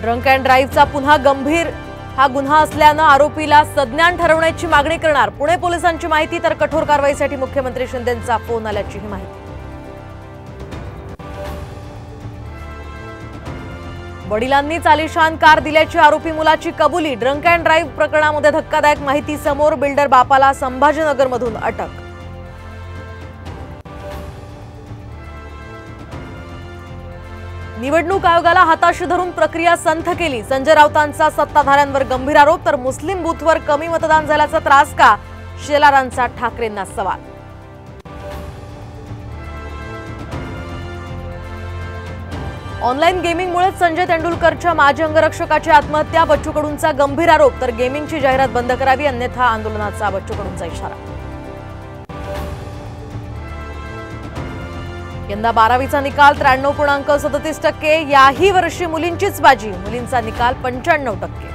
Drunk and ड्राईव्हचा पुन्हा गंभीर हा गुन्हा असल्यानं आरोपीला सज्ञान ठरवण्याची मागणी करणार पुणे पोलिसांची माहिती। तर कठोर कारवाईसाठी मुख्यमंत्री शिंदेंचा फोन आल्याची माहिती। वडिलांनीच आलिशान कार दिल्याची आरोपी मुलाची कबुली। ड्रंक अँड ड्राईव्ह प्रकरणामध्ये धक्कादायक माहिती समोर। बिल्डर बापाला संभाजीनगरमधून अटक। निवडणूक आयोगाला हाताशी धरून प्रक्रिया संथ केली। संजय राऊतांचा सत्ताधाऱ्यांवर गंभीर आरोप। तर मुस्लिम बूथवर कमी मतदान झाल्याचा त्रास का, शेलारांचा ठाकरेंना सवाल। ऑनलाईन गेमिंगमुळे संजय तेंडुलकरच्या माजी अंगरक्षकाची आत्महत्या। बच्चू कडूंचा गंभीर आरोप। तर गेमिंगची जाहिरात बंद करावी अन्यथा आंदोलनाचा बच्चू कडूंचा इशारा। यंदा 12वीचा निकाल 93.37%। याही वर्षी मुलींचीच बाजी। मुलींचा निकाल 95%।